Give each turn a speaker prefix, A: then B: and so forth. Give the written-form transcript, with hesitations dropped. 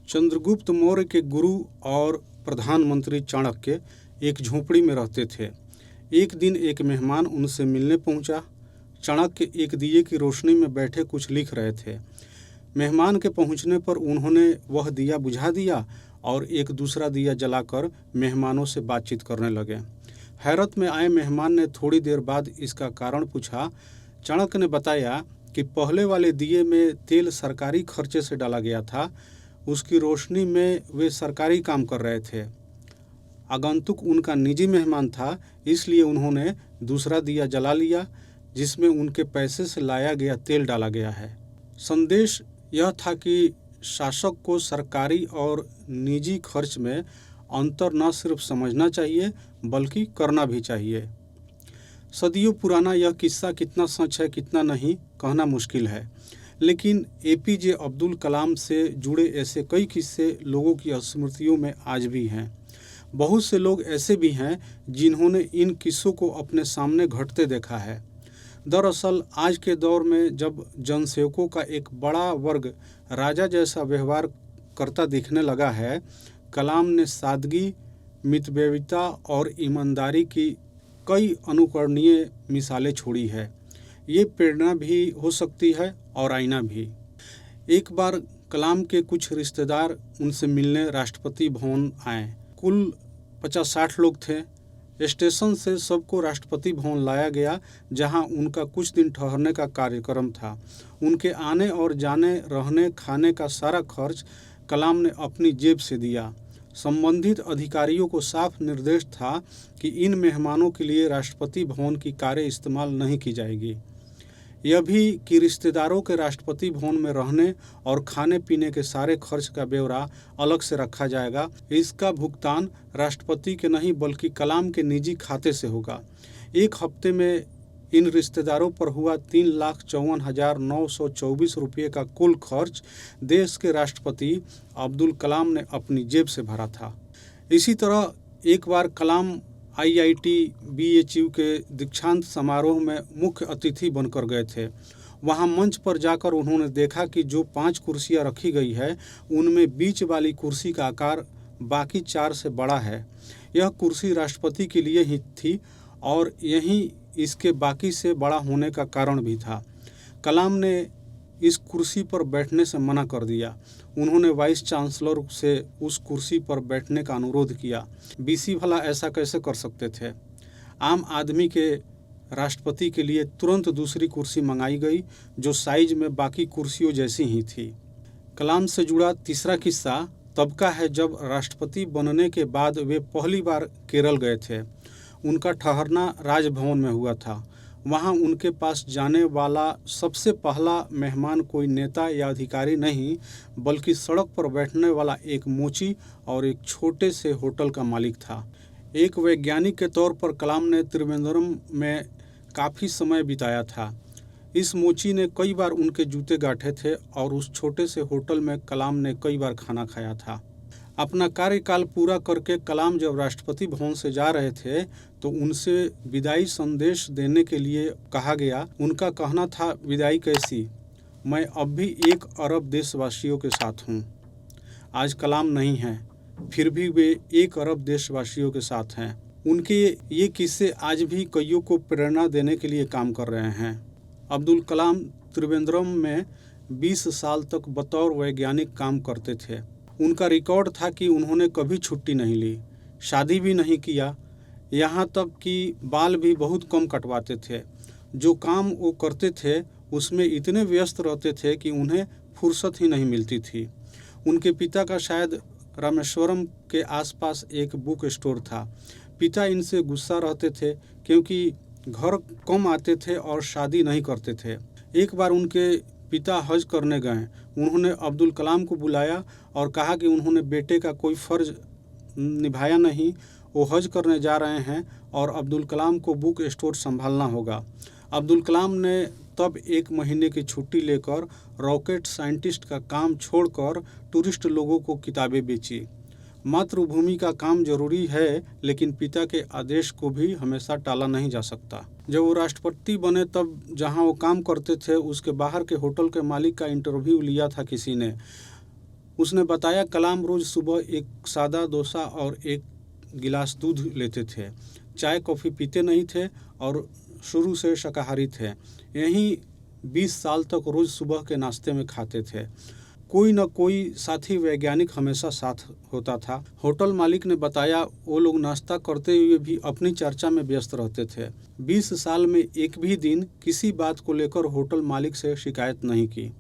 A: चंद्रगुप्त मौर्य के गुरु और प्रधानमंत्री चाणक्य एक झोपड़ी में रहते थे। एक दिन एक मेहमान उनसे मिलने पहुंचा। चाणक्य एक दिए की रोशनी में बैठे कुछ लिख रहे थे। मेहमान के पहुंचने पर उन्होंने वह दिया बुझा दिया और एक दूसरा दिया जलाकर मेहमानों से बातचीत करने लगे। हैरत में आए मेहमान ने थोड़ी देर बाद इसका कारण पूछा। चाणक्य ने बताया कि पहले वाले दिए में तेल सरकारी खर्चे से डाला गया था। उसकी रोशनी में वे सरकारी काम कर रहे थे। आगंतुक उनका निजी मेहमान था, इसलिए उन्होंने दूसरा दिया जला लिया जिसमें उनके पैसे से लाया गया तेल डाला गया है। संदेश यह था कि शासक को सरकारी और निजी खर्च में अंतर न सिर्फ समझना चाहिए बल्कि करना भी चाहिए। सदियों पुराना यह किस्सा कितना सच है कितना नहीं कहना मुश्किल है, लेकिन एपीजे अब्दुल कलाम से जुड़े ऐसे कई किस्से लोगों की स्मृतियों में आज भी हैं। बहुत से लोग ऐसे भी हैं जिन्होंने इन किस्सों को अपने सामने घटते देखा है। दरअसल आज के दौर में जब जनसेवकों का एक बड़ा वर्ग राजा जैसा व्यवहार करता दिखने लगा है, कलाम ने सादगी, मितव्ययिता और ईमानदारी की कई अनुकरणीय मिसालें छोड़ी है। ये प्रेरणा भी हो सकती है और आईना भी। एक बार कलाम के कुछ रिश्तेदार उनसे मिलने राष्ट्रपति भवन आए। कुल 50-60 लोग थे। स्टेशन से सबको राष्ट्रपति भवन लाया गया, जहां उनका कुछ दिन ठहरने का कार्यक्रम था। उनके आने और जाने, रहने, खाने का सारा खर्च कलाम ने अपनी जेब से दिया। संबंधित अधिकारियों को साफ निर्देश था कि इन मेहमानों के लिए राष्ट्रपति भवन की कारें इस्तेमाल नहीं की जाएगी। यह भी कि रिश्तेदारों के राष्ट्रपति भवन में रहने और खाने पीने के सारे खर्च का ब्यौरा अलग से रखा जाएगा। इसका भुगतान राष्ट्रपति के नहीं बल्कि कलाम के निजी खाते से होगा। एक हफ्ते में इन रिश्तेदारों पर हुआ 3,54,924 रुपये का कुल खर्च देश के राष्ट्रपति अब्दुल कलाम ने अपनी जेब से भरा था। इसी तरह एक बार कलाम IIT BHU के दीक्षांत समारोह में मुख्य अतिथि बनकर गए थे। वहां मंच पर जाकर उन्होंने देखा कि जो 5 कुर्सियां रखी गई है उनमें बीच वाली कुर्सी का आकार बाकी 4 से बड़ा है। यह कुर्सी राष्ट्रपति के लिए ही थी और यही इसके बाकी से बड़ा होने का कारण भी था। कलाम ने इस कुर्सी पर बैठने से मना कर दिया। उन्होंने वाइस चांसलर से उस कुर्सी पर बैठने का अनुरोध किया। BC भला ऐसा कैसे कर सकते थे। आम आदमी के राष्ट्रपति के लिए तुरंत दूसरी कुर्सी मंगाई गई जो साइज में बाकी कुर्सियों जैसी ही थी। कलाम से जुड़ा तीसरा किस्सा तब का है जब राष्ट्रपति बनने के बाद वे पहली बार केरल गए थे। उनका ठहरना राजभवन में हुआ था। वहां उनके पास जाने वाला सबसे पहला मेहमान कोई नेता या अधिकारी नहीं बल्कि सड़क पर बैठने वाला एक मोची और एक छोटे से होटल का मालिक था। एक वैज्ञानिक के तौर पर कलाम ने त्रिवेंद्रम में काफ़ी समय बिताया था। इस मोची ने कई बार उनके जूते गांठे थे और उस छोटे से होटल में कलाम ने कई बार खाना खाया था। अपना कार्यकाल पूरा करके कलाम जब राष्ट्रपति भवन से जा रहे थे तो उनसे विदाई संदेश देने के लिए कहा गया। उनका कहना था, विदाई कैसी, मैं अब भी 1 अरब देशवासियों के साथ हूँ। आज कलाम नहीं हैं, फिर भी वे 1 अरब देशवासियों के साथ हैं। उनके ये किस्से आज भी कईयों को प्रेरणा देने के लिए काम कर रहे हैं। अब्दुल कलाम त्रिवेंद्रम में 20 साल तक बतौर वैज्ञानिक काम करते थे। उनका रिकॉर्ड था कि उन्होंने कभी छुट्टी नहीं ली, शादी भी नहीं किया, यहाँ तक कि बाल भी बहुत कम कटवाते थे। जो काम वो करते थे उसमें इतने व्यस्त रहते थे कि उन्हें फुर्सत ही नहीं मिलती थी। उनके पिता का शायद रामेश्वरम के आसपास एक बुक स्टोर था। पिता इनसे गुस्सा रहते थे क्योंकि घर कम आते थे और शादी नहीं करते थे। एक बार उनके पिता हज करने गए। उन्होंने अब्दुल कलाम को बुलाया और कहा कि उन्होंने बेटे का कोई फ़र्ज निभाया नहीं, वो हज करने जा रहे हैं और अब्दुल कलाम को बुक स्टोर संभालना होगा। अब्दुल कलाम ने तब 1 महीने की छुट्टी लेकर रॉकेट साइंटिस्ट का काम छोड़कर टूरिस्ट लोगों को किताबें बेची। मातृभूमि का काम जरूरी है, लेकिन पिता के आदेश को भी हमेशा टाला नहीं जा सकता। जब वो राष्ट्रपति बने तब जहां वो काम करते थे उसके बाहर के होटल के मालिक का इंटरव्यू लिया था किसी ने। उसने बताया कलाम रोज़ सुबह एक सादा डोसा और एक गिलास दूध लेते थे। चाय कॉफ़ी पीते नहीं थे और शुरू से शाकाहारी थे। यही 20 साल तक रोज़ सुबह के नाश्ते में खाते थे। कोई न कोई साथी वैज्ञानिक हमेशा साथ होता था। होटल मालिक ने बताया वो लोग नाश्ता करते हुए भी अपनी चर्चा में व्यस्त रहते थे। 20 साल में एक भी दिन किसी बात को लेकर होटल मालिक से शिकायत नहीं की।